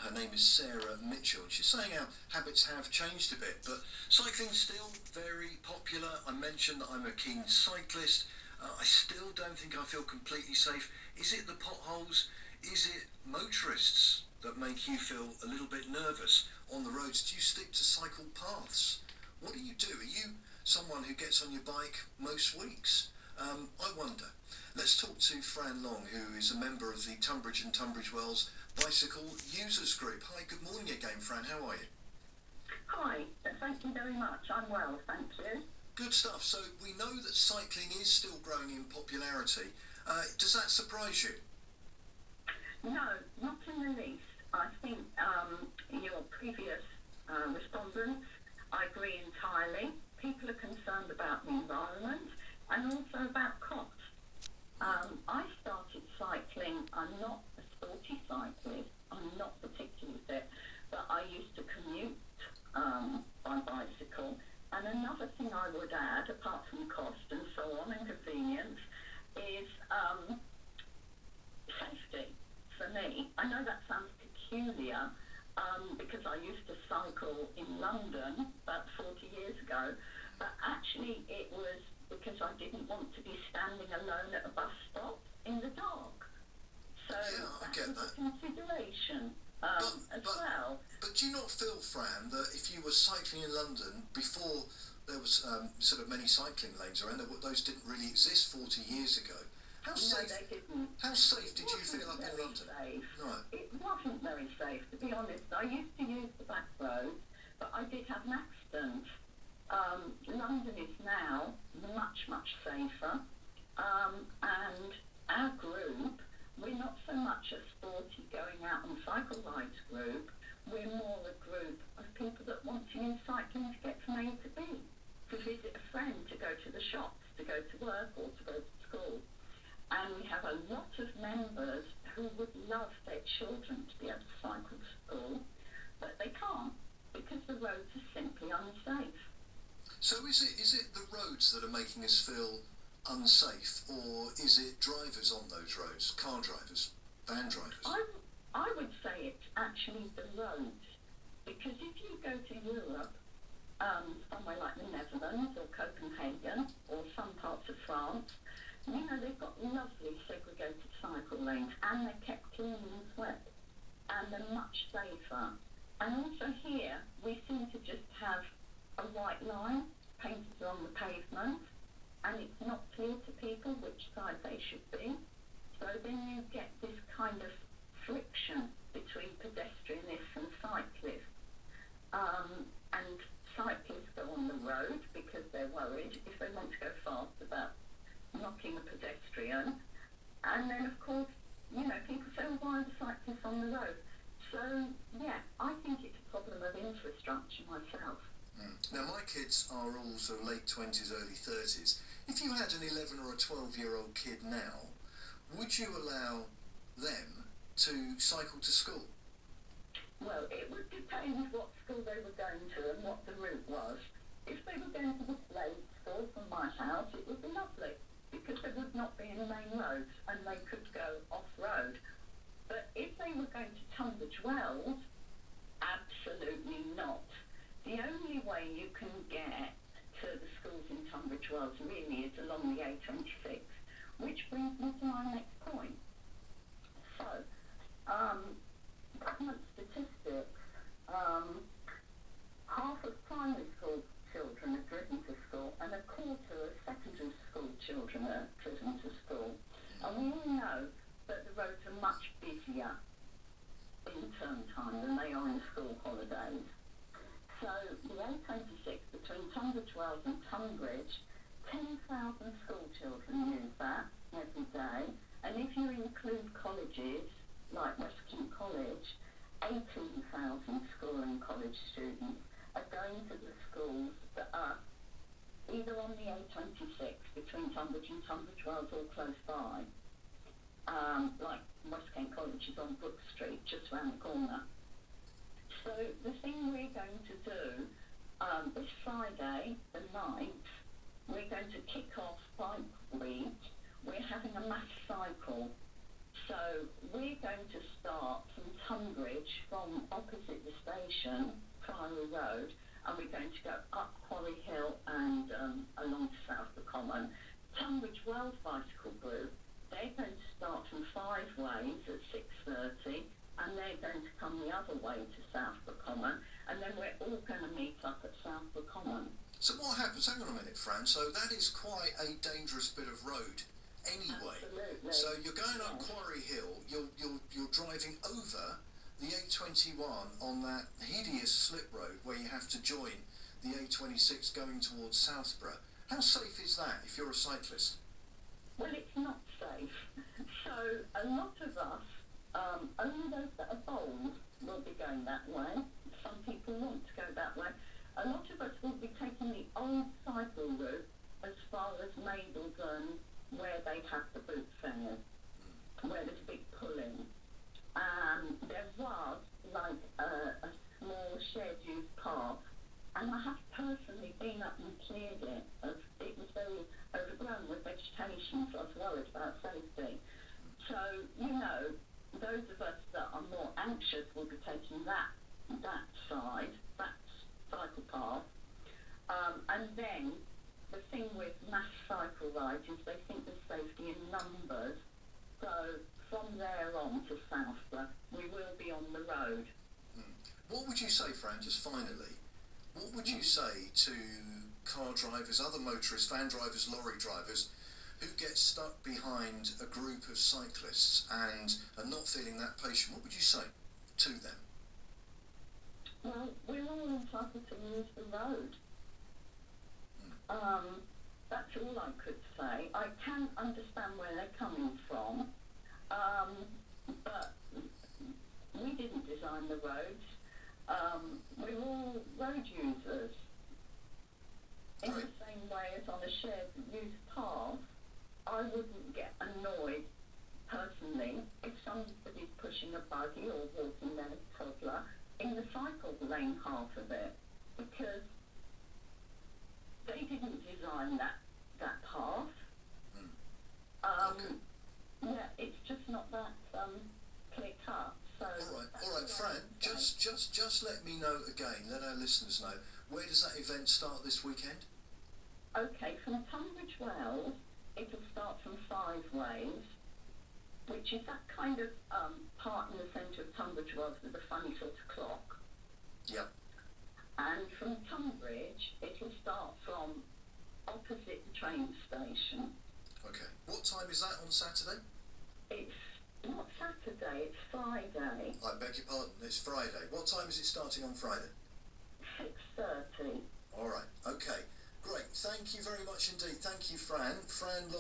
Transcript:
Her name is Sarah Mitchell. She's saying our habits have changed a bit, but cycling's still very popular. I mentioned that I'm a keen cyclist. I still don't think I feel completely safe. Is it the potholes? Is it motorists that make you feel a little bit nervous on the roads? Do you stick to cycle paths? What do you do? Are you someone who gets on your bike most weeks? I wonder. Let's talk to Fran Long, who is a member of the Tonbridge and Tunbridge Wells Bicycle Users Group. Hi, good morning again, Fran. How are you? Hi, thank you very much. I'm well, thank you. Good stuff. So we know that cycling is still growing in popularity. Does that surprise you? No, not in the least. I think your previous respondents, I agree entirely. People are concerned about the environment and also about cost. I started cycling. I'm not a sporty cyclist. I'm not particularly fit, but I used to commute by bicycle. And another thing I would add, apart from cost and so on and convenience, is safety for me. I know that sounds peculiar because I used to cycle in London about 40 years ago, but actually it was because I didn't want to be standing alone at a bus stop in the dark. So Yeah, I get was that. a consideration as well. But do you not feel, Fran, that if you were cycling in London before there was sort of many cycling lanes around, those didn't really exist 40 years ago? How safe? No, they didn't. How safe did you feel up in London? Safe. No. It wasn't very safe, to be honest. I used to use the back roads, but I did have an accident. London is now much, much safer. And our group, we're not so much a sporty going out on cycle rides group. We're more a group of people that want to use cycling to get from A to B, to visit a friend, to go to the shops, to go to work or to go to school. And we have a lot of members who would love their children to be able to cycle to school, but they can't because the roads are simply unsafe. So is it the roads that are making us feel unsafe, or is it drivers on those roads, car drivers, van drivers? I would say it's actually the roads, because if you go to Europe, somewhere like the Netherlands or Copenhagen or some parts of France, you know, they've got lovely segregated cycle lanes and they're kept clean and swept and they're much safer. And also here, we seem to just have a white line painted on the pavement, and it's not clear to people which side they should be. So then you get this kind of friction between pedestrianists and cyclists. And cyclists go on the road because they're worried if they want to go fast about knocking a pedestrian. And then, of course, you know, people say, well, why are the cyclists on the road? So, yeah, I think it's a problem of infrastructure myself. Now, my kids are all sort of late 20s, early 30s. If you had an 11 or a 12-year-old kid now, would you allow them to cycle to school? Well, it would depend what school they were going to and what the route was. If they were going to the Slade school from my house, it would be lovely because there would not be any main roads and they could go off-road. But if they were going to Tunbridge Wells, absolutely not. The only way you can get to the schools in Tunbridge Wells really is along the A26, which brings me to my next point. So, government statistics, half of primary school children are driven to school and a quarter of secondary school children are driven to school. And we all know that the roads are much busier in term time than they are in school holidays. So the A26 between Tunbridge Wells and Tonbridge, 10,000 school children use that every day. And if you include colleges, like West Kent College, 18,000 school and college students are going to the schools that are either on the A26 between Tonbridge and Tunbridge Wells or close by. Like West Kent College is on Brook Street, just round the corner. So the thing we're going to do this Friday, the 9th, we're going to kick off Bike Week. We're having a mass cycle. So we're going to start from Tonbridge, from opposite the station, Priory Road, and we're going to go up Quarry Hill and along to Southwark Common. Tonbridge Wells Bicycle Group, they're going to start from Five Ways at 6:30, and they're going to come the other way to Southwark Common, and then we're all going to meet up at Southwark Common. So what happens? Hang on a minute, Fran. So that is quite a dangerous bit of road, anyway. Absolutely. So you're going up Yes. Quarry Hill. You're driving over the A21 on that hideous slip road where you have to join the A26 going towards Southborough. How safe is that if you're a cyclist? Well, it's not safe. So a lot of us, only those that are bold will be going that way. Some people want to go that way. A lot of us will be taking the old cycle route as far as Maidleton, where they have the boot fairs, where there's a big pull-in. There was like a small shared use path, and I have personally been up and cleared it. It was very overgrown with vegetation, so I was worried about safety. So, you know, those of us that are more anxious will be taking that side, that cycle path. And then the thing with mass cycle rides is they think there's safety in numbers. So from there on to Southborough, we will be on the road. What would you say, Fran, just finally, what would you say to car drivers, other motorists, van drivers, lorry drivers, who get stuck behind a group of cyclists and are not feeling that patient? What would you say to them? Well, we're all entitled to use the road. That's all I could say. I can understand where they're coming from, but we didn't design the roads. We're all road users. In the same way as on a shared use path, I wouldn't get annoyed personally if somebody's pushing a buggy or walking their toddler in the cycle lane half of it, because they didn't design that path. Yeah, it's just not that clear cut. So all right, Fran. Just let me know again. Let our listeners know. Where does that event start this weekend? Okay, from Tunbridge Wells, it'll start from Five Ways, which is that kind of part in the centre of Tunbridge Wells with a funny sort of clock. Yep. And from Tonbridge, it'll start from opposite the train station. Okay. What time is that on Saturday? It's not Saturday, it's Friday. I beg your pardon, it's Friday. What time is it starting on Friday? 6:30. All right. Okay. Great. Thank you very much indeed. Thank you, Fran. Fran Law.